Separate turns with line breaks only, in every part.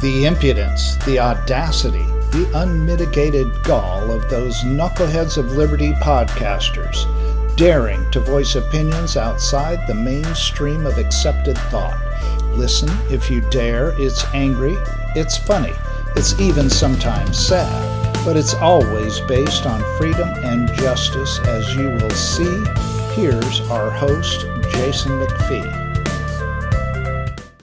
The impudence, the audacity, the unmitigated gall of those Knuckleheads of Liberty podcasters, daring to voice opinions outside the mainstream of accepted thought. Listen if you dare. It's angry, it's funny, it's even sometimes sad, but it's always based on freedom and justice, as you will see. Here's our host, Jason McPhee.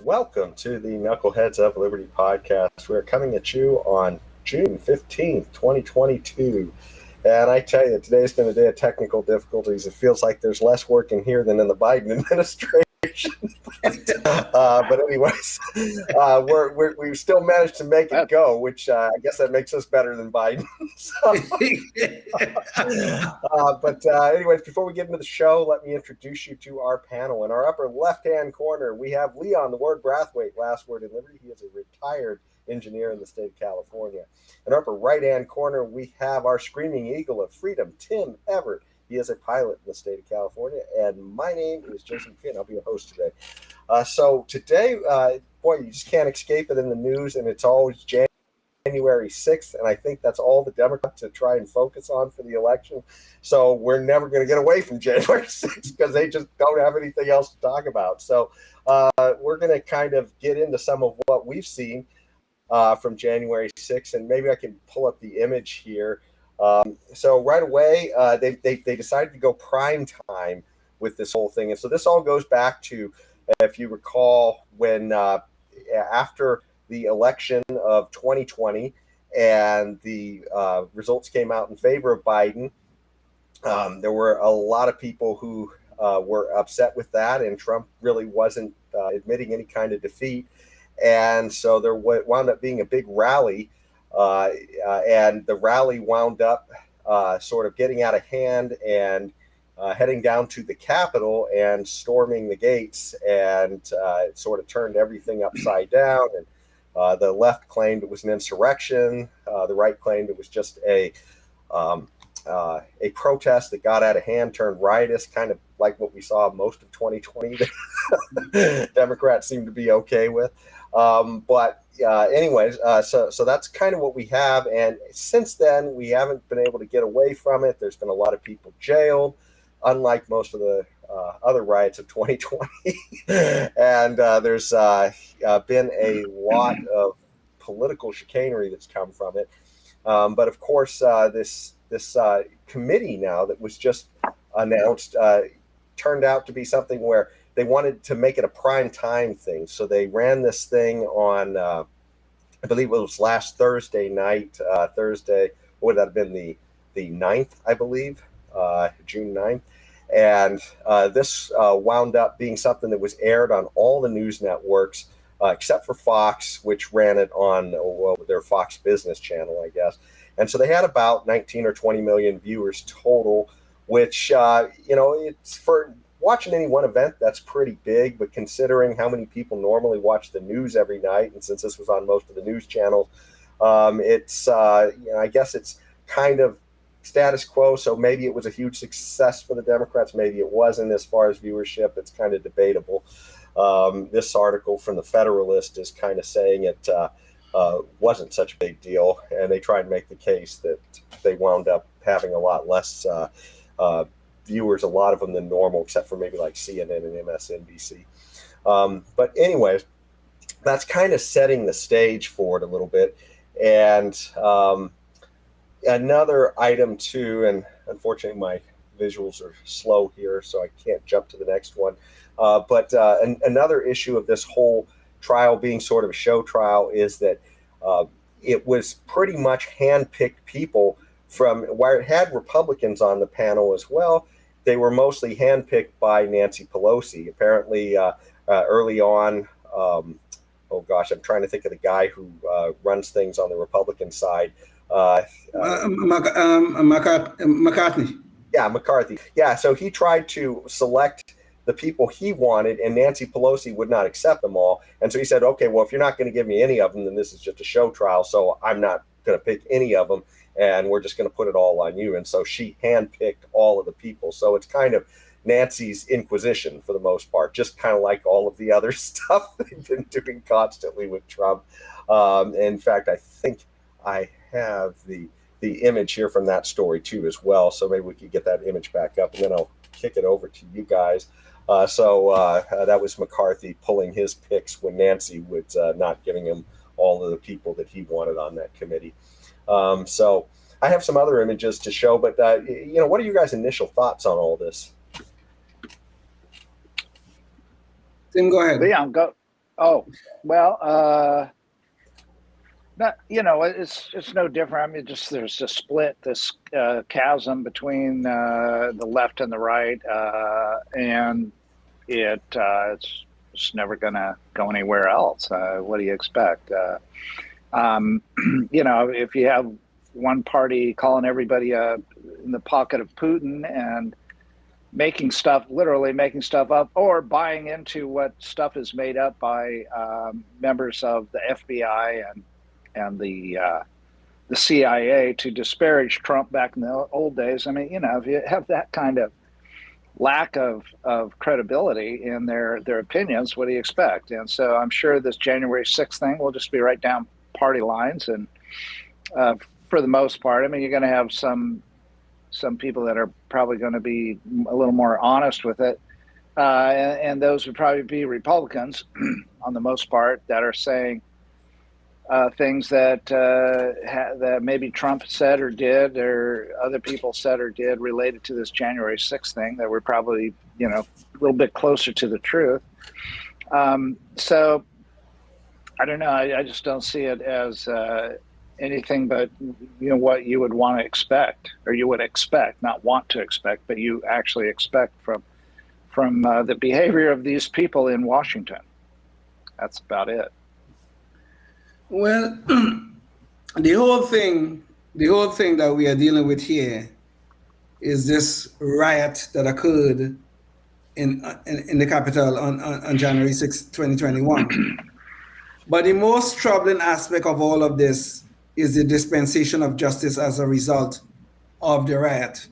Welcome to the Knuckleheads of Liberty podcast. We're coming at you on June 15th, 2022. And I tell you, today's been a day of technical difficulties. It feels like there's less work in here than in the Biden administration. But anyways, we still managed to make it go, which I guess that makes us better than Biden. But anyways, before we get into the show, let me introduce you to our panel. In our upper left-hand corner, we have Leon, the word Brathwaite, last word in Liberty. He is a retired engineer in the state of California. In our upper right-hand corner, we have our screaming eagle of freedom, Tim Everett. He is a pilot in the state of California, and my name is Jason Finn. I'll be your host today. So today, boy, you just can't escape it in the news, and it's always January 6th, and I think that's all the Democrats to try and focus on for the election. So we're never going to get away from January 6th because they just don't have anything else to talk about. So we're going to kind of get into some of what we've seen from January 6th, and maybe I can pull up the image here. So right away, they decided to go prime time with this whole thing. And so this all goes back to, if you recall, when after the election of 2020 and the results came out in favor of Biden, there were a lot of people who were upset with that, and Trump really wasn't admitting any kind of defeat. And so there wound up being a big rally. And the rally wound up sort of getting out of hand and heading down to the Capitol and storming the gates, and it sort of turned everything upside down. And the left claimed it was an insurrection. The right claimed it was just a protest that got out of hand, turned riotous, kind of like what we saw most of 2020. Democrats seem to be okay with. But anyways, so that's kind of what we have. And since then, we haven't been able to get away from it. There's been a lot of people jailed, unlike most of the other riots of 2020. And there's been a lot of political chicanery that's come from it. But of course, this committee now that was just announced turned out to be something where they wanted to make it a prime time thing. So they ran this thing on, I believe it was last Thursday night, Thursday, what would that have been, the 9th, I believe, June 9th. And this wound up being something that was aired on all the news networks, except for Fox, which ran it on their Fox Business channel, I guess. And so they had about 19 or 20 million viewers total, which, it's for watching any one event, that's pretty big, but considering how many people normally watch the news every night, and since this was on most of the news channels, it's, I guess it's kind of status quo, so maybe it was a huge success for the Democrats, maybe it wasn't as far as viewership, it's kind of debatable. This article from the Federalist is kind of saying it wasn't such a big deal, and they tried to make the case that they wound up having a lot less viewers, a lot of them than normal, except for maybe like CNN and MSNBC. But anyways, that's kind of setting the stage for it a little bit. And another item too, and unfortunately my visuals are slow here, so I can't jump to the next one. But another issue of this whole trial being sort of a show trial is that it was pretty much hand-picked people from where it had Republicans on the panel as well. They were mostly handpicked by Nancy Pelosi. Apparently, early on, I'm trying to think of the guy who runs things on the Republican side.
McCarthy.
Yeah, McCarthy. Yeah, so he tried to select the people he wanted, and Nancy Pelosi would not accept them all. And so he said, okay, well, if you're not going to give me any of them, then this is just a show trial, so I'm not going to pick any of them, and we're just going to put it all on you. And so she handpicked all of the people. So it's kind of Nancy's Inquisition for the most part, just kind of like all of the other stuff they've been doing constantly with Trump. In fact, I think I have the image here from that story too as well. So maybe we could get that image back up, and then I'll kick it over to you guys. That was McCarthy pulling his picks when Nancy was not giving him all of the people that he wanted on that committee. So I have some other images to show, but what are you guys' initial thoughts on all this?
Tim, go ahead.
Leon, go. Oh, well, it's no different. I mean, there's a split, this chasm between the left and the right, and it's never going to go anywhere else. What do you expect? If you have one party calling everybody in the pocket of Putin and literally making stuff up, or buying into what stuff is made up by members of the FBI and the CIA to disparage Trump back in the old days. I mean, if you have that kind of lack of credibility in their opinions, what do you expect? And so I'm sure this January 6th thing will just be right down party lines. And for the most part, I mean, you're going to have some people that are probably going to be a little more honest with it. And those would probably be Republicans on the most part, that are saying things that maybe Trump said or did, or other people said or did related to this January 6th thing, that were probably, a little bit closer to the truth. So I don't know. I just don't see it as anything but, what you would want to expect, or you would expect, not want to expect, but you actually expect from the behavior of these people in Washington. That's about it.
Well, the whole thing that we are dealing with here is this riot that occurred in the Capitol on January 6, 2021. But the most troubling aspect of all of this is the dispensation of justice as a result of the riot.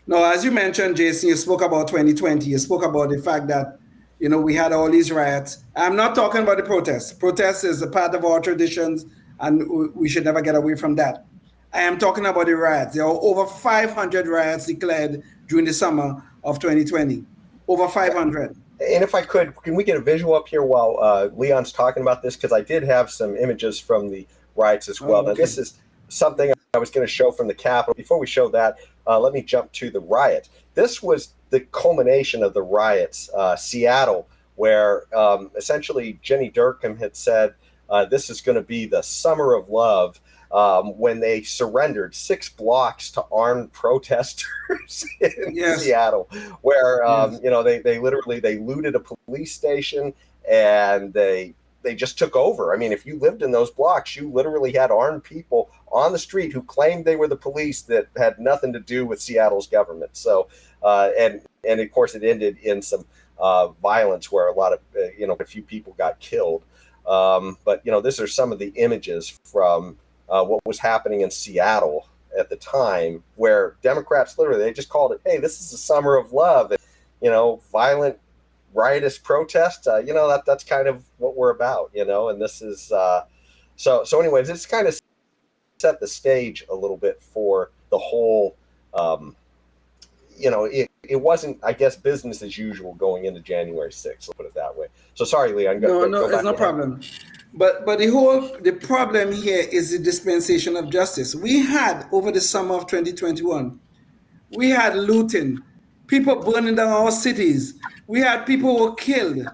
Now, as you mentioned, Jason, you spoke about 2020. You spoke about the fact that, we had all these riots. I'm not talking about the protests. Protests is a part of our traditions, and we should never get away from that. I am talking about the riots. There are over 500 riots declared during the summer of 2020. Over 500.
And if I could, can we get a visual up here while Leon's talking about this? Because I did have some images from the riots as well.
Okay.
Now, this is something I was going to show from the Capitol. Before we show that, let me jump to the riot. This was the culmination of the riots, Seattle, where essentially Jenny Durkham had said this is going to be the summer of love, when they surrendered 6 blocks to armed protesters in Seattle, where they looted a police station, and they just took over. I mean, if you lived in those blocks, you literally had armed people on the street who claimed they were the police that had nothing to do with Seattle's government. So, and of course, it ended in some violence where a lot of, a few people got killed. But these are some of the images from what was happening in Seattle at the time, where Democrats literally, they just called it, hey, this is the summer of love. And, violent, riotous protest, that's kind of what we're about, and this is, so anyways, it's kind of set the stage a little bit for the whole, it wasn't, I guess, business as usual going into January 6th, let's put it that way. So sorry, Leon.
No, it's no problem. But the problem here is the dispensation of justice. We had, over the summer of 2021, we had looting, people burning down our cities. We had people who were killed.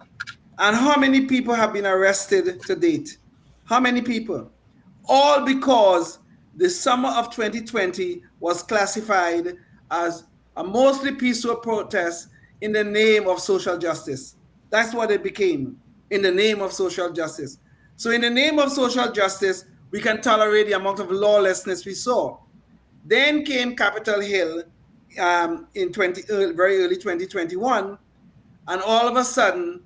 And how many people have been arrested to date? How many people? All because the summer of 2020 was classified as a mostly peaceful protest in the name of social justice. That's what it became, in the name of social justice. So in the name of social justice, we can tolerate the amount of lawlessness we saw. Then came Capitol Hill in very early 2021, and all of a sudden,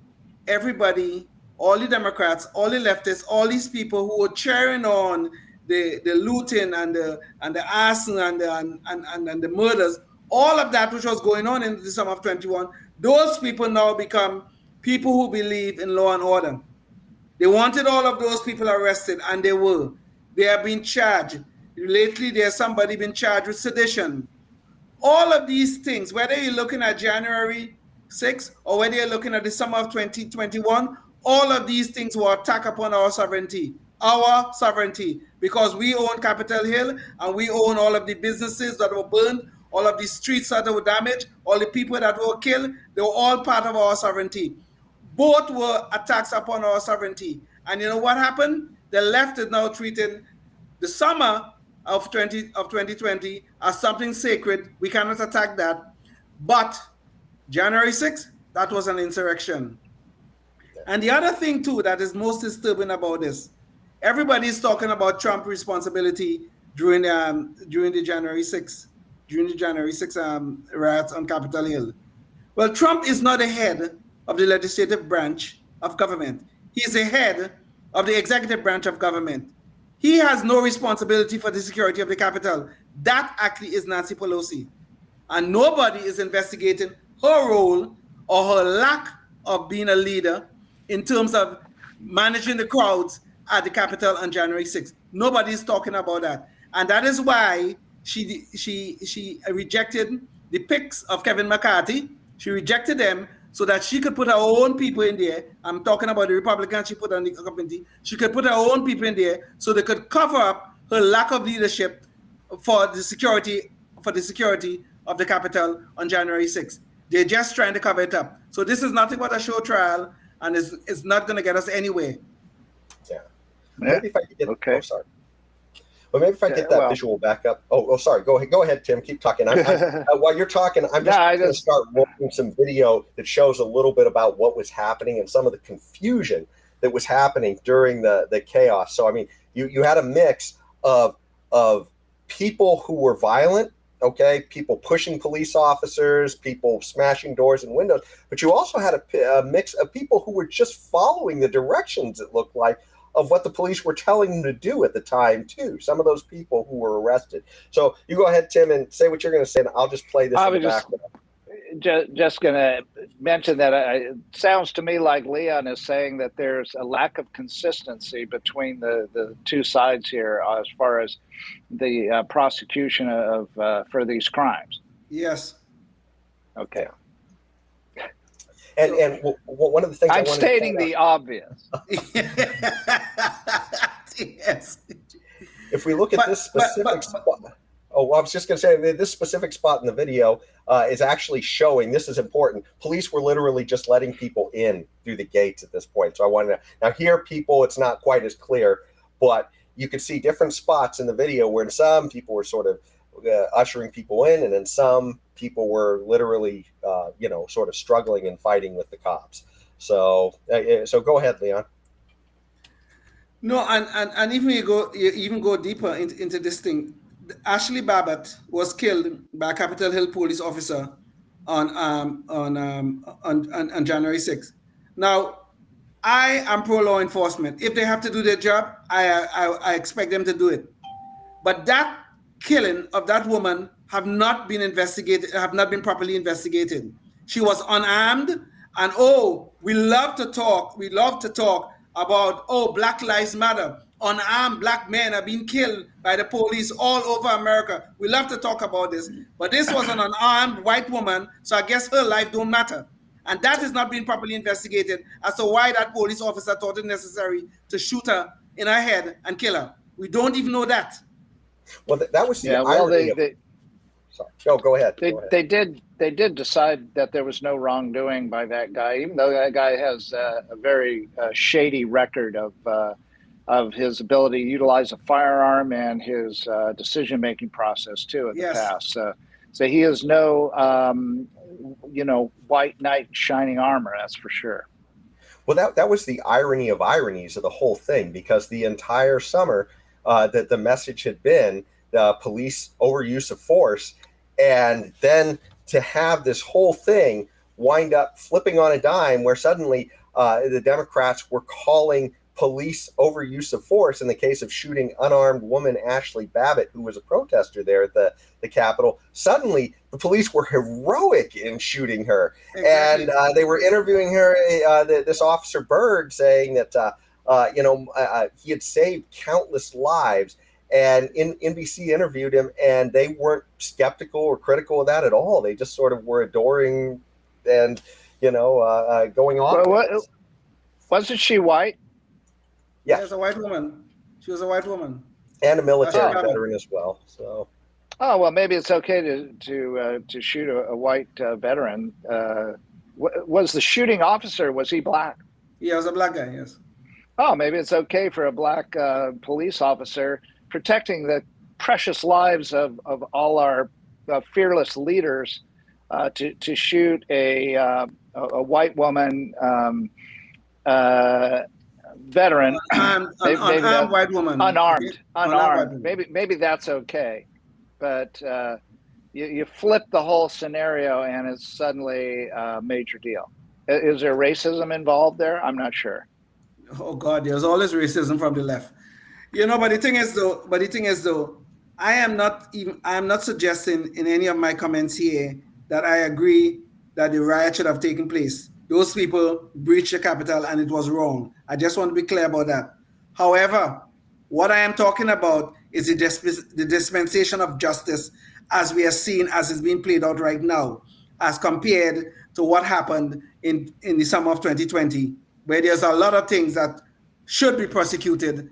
everybody, all the Democrats, all the leftists, all these people who were cheering on the looting and the arson and the murders, all of that which was going on in the summer of 21, those people now become people who believe in law and order. They wanted all of those people arrested, and they were. They have been charged. Lately, there's somebody been charged with sedition. All of these things, whether you're looking at January 6th or whether you're looking at the summer of 2021, all of these things were attack upon our sovereignty, because we own Capitol Hill and we own all of the businesses that were burned, all of the streets that were damaged, all the people that were killed. They were all part of our sovereignty. Both were attacks upon our sovereignty. And you know what happened? The left is now treating the summer of 2020 as something sacred. We cannot attack that. But January 6th, that was an insurrection. And the other thing too that is most disturbing about this, everybody's talking about Trump's responsibility during the January 6th riots on Capitol Hill. Well, Trump is not the head of the legislative branch of government. He's the head of the executive branch of government. He has no responsibility for the security of the Capitol. That actually is Nancy Pelosi. And nobody is investigating her role or her lack of being a leader in terms of managing the crowds at the Capitol on January 6th. Nobody's talking about that. And that is why she rejected the picks of Kevin McCarthy. She rejected them so that she could put her own people in there. I'm talking about the Republicans she put on the committee. She could put her own people in there so they could cover up her lack of leadership for the security of the Capitol on January 6th. They're just trying to cover it up. So this is nothing but a show trial, and it's not going to get us anywhere.
Yeah. Maybe if I could get sorry. Well, maybe if I get that visual back up. Oh, sorry. Go ahead, Tim. Keep talking. While you're talking, I'm just going to start rolling some video that shows a little bit about what was happening and some of the confusion that was happening during the chaos. So, I mean, you had a mix of people who were violent, okay, people pushing police officers, people smashing doors and windows, but you also had a mix of people who were just following the directions, it looked like, of what the police were telling them to do at the time, too. Some of those people who were arrested. So you go ahead, Tim, and say what you're going to say, and I'll just play this in the background.
Just going to mention that it sounds to me like Leon is saying that there's a lack of consistency between the two sides here as far as the prosecution of for these crimes.
Yes.
Okay.
And one of the things
I'm stating the obvious.
Yes.
If we look at this specific spot, I was just going to say this specific spot in the video is actually showing. This is important. Police were literally just letting people in through the gates at this point. So I wanted to now here people. It's not quite as clear, but you could see different spots in the video where in some people were sort of ushering people in, and then some people were literally, sort of struggling and fighting with the cops. So go ahead, Leon.
No, and even you go deeper into this thing. Ashley Babbitt was killed by a Capitol Hill police officer on January 6th. Now, I am pro law enforcement. If they have to do their job, I expect them to do it. But that killing of that woman have not been properly investigated. She was unarmed, and we love to talk about Black Lives Matter. Unarmed black men are being killed by the police all over America. We love to talk about this, but this was an unarmed white woman, so I guess her life don't matter. And that is not being properly investigated as to why that police officer thought it necessary to shoot her in her head and kill her. We don't even know that.
Well, that was the irony. Sorry. No, go ahead.
They did decide that there was no wrongdoing by that guy, even though that guy has a very shady record of his ability to utilize a firearm and his decision-making process too in the past. So he is no, white knight in shining armor. That's for sure.
Well, that was the irony of ironies of the whole thing, because the entire summer that the message had been police overuse of force, and then to have this whole thing wind up flipping on a dime where suddenly the Democrats were calling police overuse of force in the case of shooting unarmed woman Ashley Babbitt, who was a protester there at the Capitol. Suddenly, the police were heroic in shooting her. Exactly. And they were interviewing her, this Officer Byrd, saying that, he had saved countless lives. And NBC interviewed him, and they weren't skeptical or critical of that at all. They just sort of were adoring and, going on.
Well, wasn't she white?
Yeah.
She was a white woman. She was a white woman.
And a military veteran as well. So.
Oh, well, maybe it's okay to shoot a white veteran. Was the shooting officer, was he black?
Yeah, he was a black guy, yes.
Oh, maybe it's okay for a black police officer protecting the precious lives of all our fearless leaders to shoot a white woman veteran,
unarmed white woman,
unarmed. Maybe that's okay, but you flip the whole scenario and it's suddenly a major deal. Is there racism involved there? I'm not sure.
Oh God, there's always racism from the left. But the thing is though, I am not suggesting in any of my comments here that I agree that the riot should have taken place. Those people breached the Capitol and it was wrong. I just want to be clear about that. However, what I am talking about is the dispensation of justice as we are seeing, as it's being played out right now, as compared to what happened in the summer of 2020, where there's a lot of things that should be prosecuted.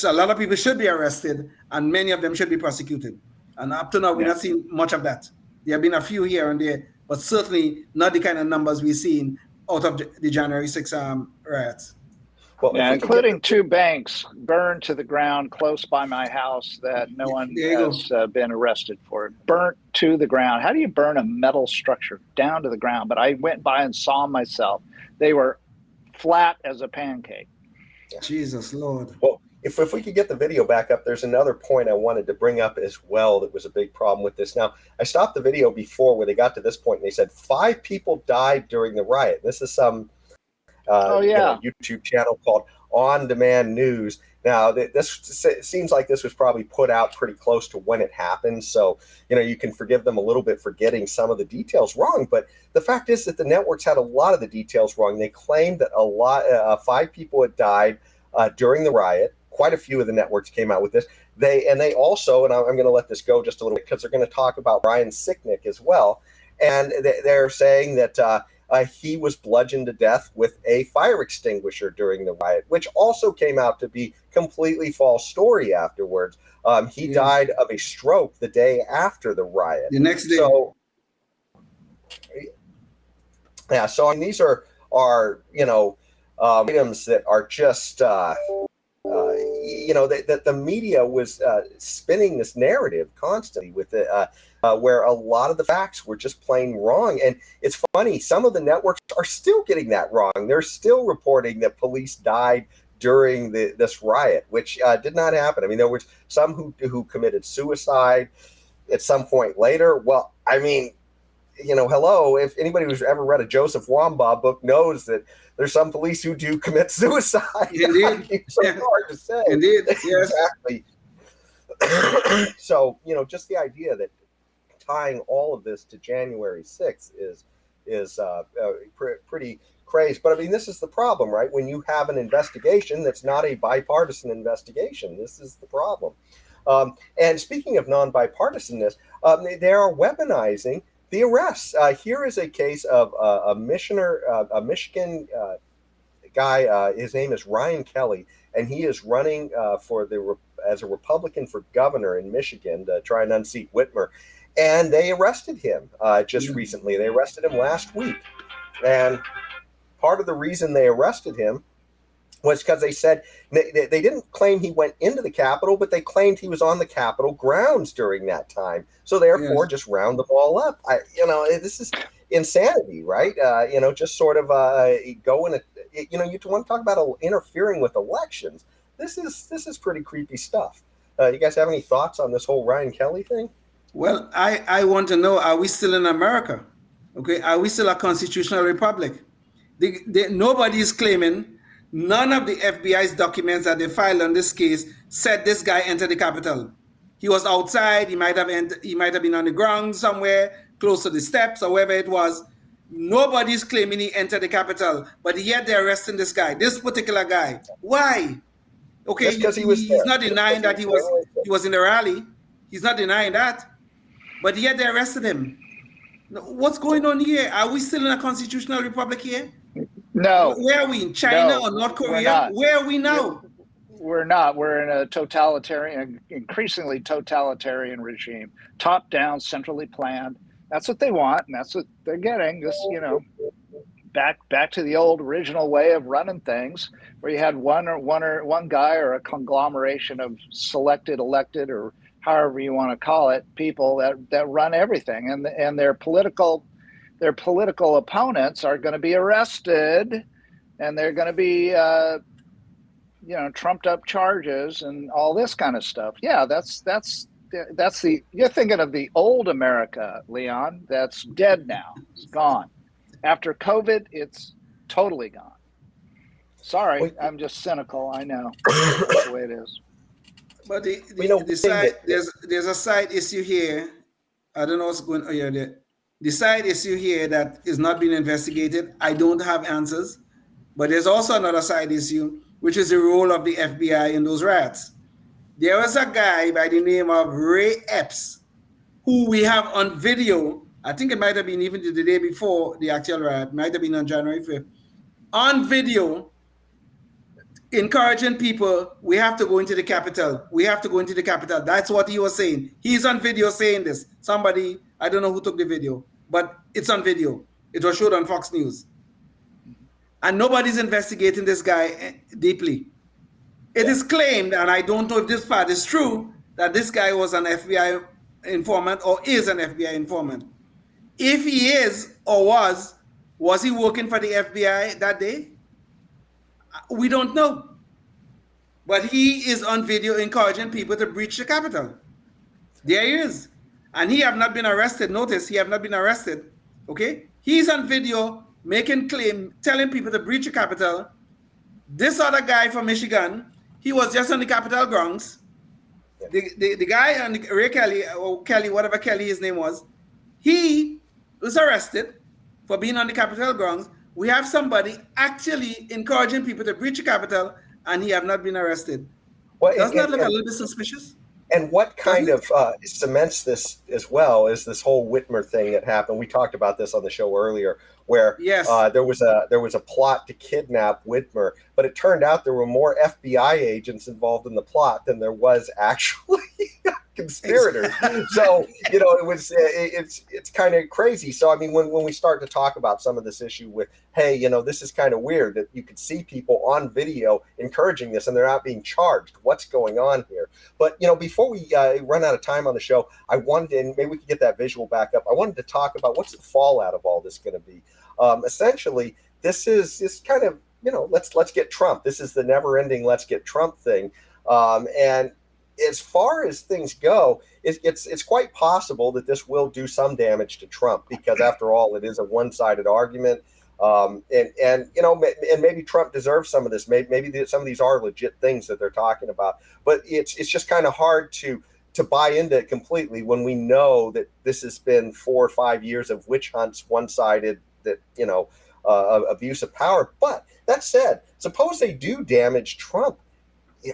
A lot of people should be arrested, and many of them should be prosecuted. And up to now, we're not seeing much of that. There have been a few here and there, but certainly not the kind of numbers we've seen out of the January 6th riots.
Well, including 2 banks burned to the ground close by my house that no one has been arrested for. Burnt to the ground. How do you burn a metal structure down to the ground? But I went by and saw them myself. They were flat as a pancake.
Jesus Lord.
Well, if we could get the video back up, there's another point I wanted to bring up as well that was a big problem with this. Now, I stopped the video before where they got to this point and they said 5 people died during the riot. This is some YouTube channel called On Demand News. Now, this seems like this was probably put out pretty close to when it happened. So, you can forgive them a little bit for getting some of the details wrong. But the fact is that the networks had a lot of the details wrong. They claimed that 5 people had died during the riot. Quite a few of the networks came out with this. They also, and I'm going to let this go just a little bit because they're going to talk about Ryan Sicknick as well. And they're saying that he was bludgeoned to death with a fire extinguisher during the riot, which also came out to be completely false story afterwards. He died of a stroke the day after the riot.
The next day.
So, so I mean, these are items that are just, that the media was spinning this narrative constantly with it, where a lot of the facts were just plain wrong. And it's funny, some of the networks are still getting that wrong. They're still reporting that police died during this riot, which did not happen. I mean, there was some who committed suicide at some point later. Well, I mean, hello, if anybody who's ever read a Joseph Wambaugh book knows that there's some police who do commit suicide.
Indeed.
It's so hard to say.
Indeed. Yes.
Exactly. So, just the idea that tying all of this to January 6th is pretty crazy. But I mean, this is the problem, right? When you have an investigation that's not a bipartisan investigation, this is the problem. And speaking of non-bipartisanness, they are weaponizing the arrests. Here is a case of a Michigan guy. His name is Ryan Kelly, and he is running as a Republican for governor in Michigan to try and unseat Whitmer. And they arrested him just recently. They arrested him last week. And part of the reason they arrested him was because they said they didn't claim he went into the Capitol, but they claimed he was on the Capitol grounds during that time. So therefore, just round them all up. This is insanity, right? Just sort of go in. You want to talk about interfering with elections. This is pretty creepy stuff. You guys have any thoughts on this whole Ryan Kelly thing?
Well, I want to know: are we still in America? Okay, are we still a constitutional republic? Nobody is claiming None of the FBI's documents that they filed on this case said this guy entered the Capitol. He was outside. He might have been on the ground somewhere close to the steps or wherever it was. Nobody's claiming he entered the Capitol, but yet they're arresting this guy, this particular guy. Why? Okay,
just because he was
he's not denying that he was in the rally. He's not denying that, but yet they arrested him. What's going on here? Are we still in a constitutional republic here?
No.
Where are we, in China or North Korea? Where are we now?
We're not. We're in a totalitarian, increasingly totalitarian regime, top down, centrally planned. That's what they want, and that's what they're getting. This, back to the old original way of running things, where you had one guy or a conglomeration of selected, elected, or however you want to call it, people that run everything, and their political opponents are going to be arrested, and they're going to be trumped up charges and all this kind of stuff. Yeah, that's you're thinking of the old America, Leon. That's dead now. It's gone. After COVID, it's totally gone. Sorry, I'm just cynical. I know that's the way it is.
But there's a side issue here. I don't know what's going on here. The side issue here that is not being investigated, I don't have answers. But there's also another side issue, which is the role of the FBI in those riots. There was a guy by the name of Ray Epps, who we have on video. I think it might have been even the day before the actual riot, might have been on January 5th, on video, encouraging people, we have to go into the Capitol. We have to go into the Capitol. That's what he was saying. He's on video saying this. Somebody, I don't know who took the video, but it's on video. It was showed on Fox News. And nobody's investigating this guy deeply. It is claimed, and I don't know if this part is true, that this guy was an FBI informant or is an FBI informant. If he is or was he working for the FBI that day? We don't know. But he is on video encouraging people to breach the Capitol. There he is. And he have not been arrested. Notice, he have not been arrested. Okay? He's on video making claim, telling people to breach the Capitol. This other guy from Michigan, he was just on the Capitol grounds. The guy on Ray Kelly, or Kelly, whatever Kelly his name was, he was arrested for being on the Capitol grounds. We have somebody actually encouraging people to breach the Capitol, and he have not been arrested. Well, doesn't that look a little bit suspicious?
And what kind of cements this as well is this whole Whitmer thing that happened. We talked about this on the show earlier, where there was a plot to kidnap Whitmer, but it turned out there were more FBI agents involved in the plot than there was actually conspirators. So it's kind of crazy. So I mean, when we start to talk about some of this issue with, hey, this is kind of weird that you could see people on video encouraging this and they're not being charged. What's going on here? But before we run out of time on the show, I wanted to, and maybe we could get that visual back up. I wanted to talk about what's the fallout of all this going to be. Essentially, this is kind of let's get Trump. This is the never-ending let's get Trump thing, and as far as things go, it's quite possible that this will do some damage to Trump because, after all, it is a one-sided argument. And maybe Trump deserves some of this. Maybe some of these are legit things that they're talking about. But it's just kind of hard to buy into it completely when we know that this has been 4 or 5 years of witch hunts, one-sided, that abuse of power. But that said, suppose they do damage Trump.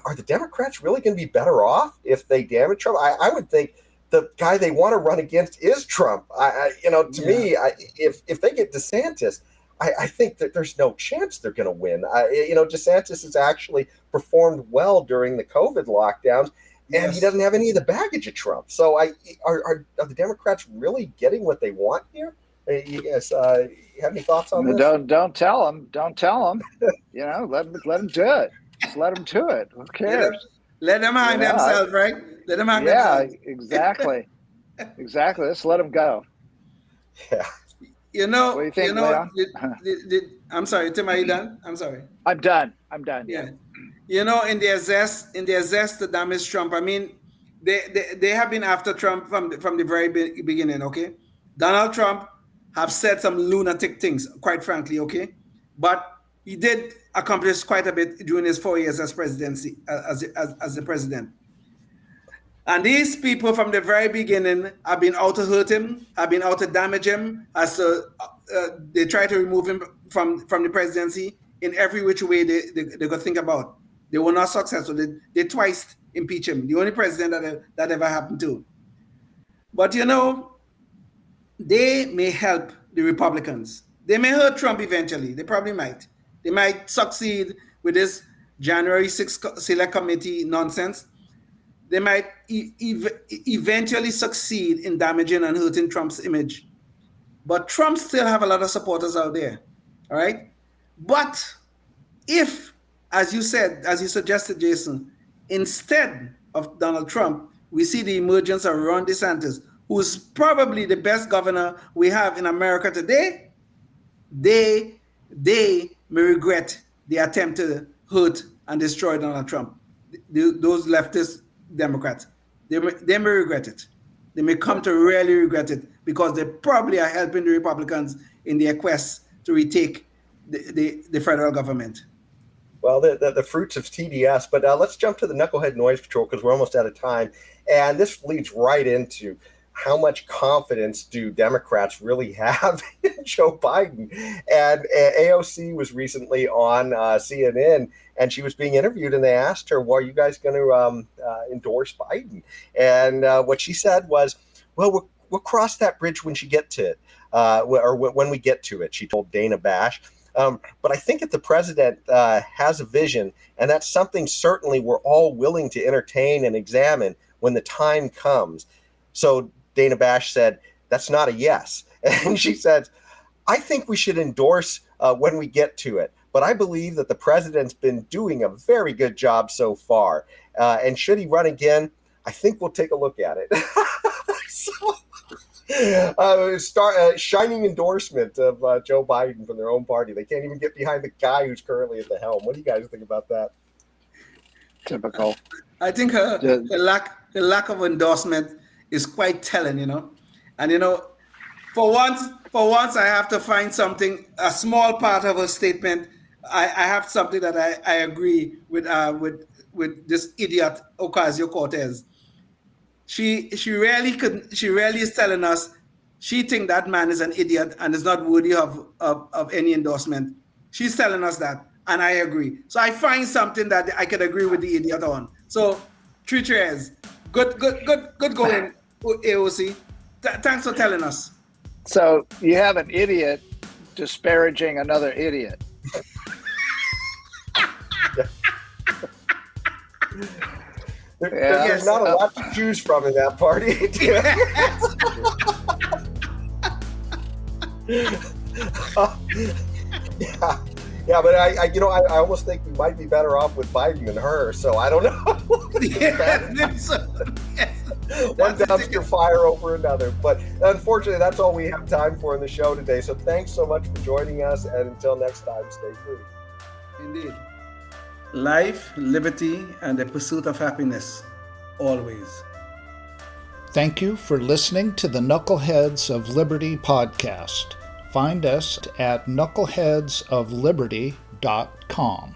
Are the Democrats really going to be better off if they damage Trump? I would think the guy they want to run against is Trump. To me, if they get DeSantis, I think that there's no chance they're going to win. DeSantis has actually performed well during the COVID lockdowns, and he doesn't have any of the baggage of Trump. So are the Democrats really getting what they want here? You guys have any thoughts on this?
Don't tell them. Don't tell them. Let them do it. Just let them do it. Who cares?
Let them hang themselves, right? Let them hang themselves.
Yeah, exactly. Exactly. Let's let them go.
Yeah.
What do you think, Leon?
I'm sorry, Tim, are you done? I'm sorry.
I'm done.
Yeah. In their zest to damage Trump, I mean, they have been after Trump from the very beginning, okay? Donald Trump have said some lunatic things, quite frankly, okay? But he did accomplished quite a bit during his 4 years as presidency, as the president. And these people from the very beginning have been out to hurt him, have been out to damage him, as they try to remove him from the presidency in every which way they could think about. They were not successful. They twice impeached him, the only president that ever happened to. But you know, they may help the Republicans. They may hurt Trump eventually. They probably might. They might succeed with this January 6th Select Committee nonsense. They might eventually succeed in damaging and hurting Trump's image. But Trump still have a lot of supporters out there, all right? But if, as you suggested, Jason, instead of Donald Trump, we see the emergence of Ron DeSantis, who's probably the best governor we have in America today, they may regret the attempt to hurt and destroy Donald Trump. Those leftist Democrats, they may regret it. They may come to really regret it because they probably are helping the Republicans in their quest to retake the federal government.
Well, the fruits of TDS, but let's jump to the Knucklehead Noise Patrol because we're almost out of time. And this leads right into how much confidence do Democrats really have in Joe Biden? And AOC was recently on CNN, and she was being interviewed, and they asked her, well, are you guys going to endorse Biden? And what she said was, well, we'll cross that bridge when you get to it, or when we get to it, she told Dana Bash. But I think if the president has a vision, and that's something certainly we're all willing to entertain and examine when the time comes. So Dana Bash said, that's not a yes. And she said, I think we should endorse when we get to it. But I believe that the president's been doing a very good job so far. And should he run again, I think we'll take a look at it. Shining endorsement of Joe Biden from their own party. They can't even get behind the guy who's currently at the helm. What do you guys think about that?
Typical.
I think the lack of endorsement is quite telling, you know. And you know, for once, I have to find something, a small part of a statement. I have something that I agree with this idiot Ocasio-Cortez. She really is telling us she thinks that man is an idiot and is not worthy of any endorsement. She's telling us that, and I agree. So I find something that I could agree with the idiot on. So 3 cheers. Good going, AOC. Thanks for telling us.
So you have an idiot disparaging another idiot.
There's not a lot to choose from in that party. Yeah, but I almost think we might be better off with Biden than her. So I don't know. One dumpster fire over another. But unfortunately, that's all we have time for in the show today. So thanks so much for joining us. And until next time, stay free.
Indeed. Life, liberty, and the pursuit of happiness, always.
Thank you for listening to the Knuckleheads of Liberty podcast. Find us at knuckleheadsofliberty.com.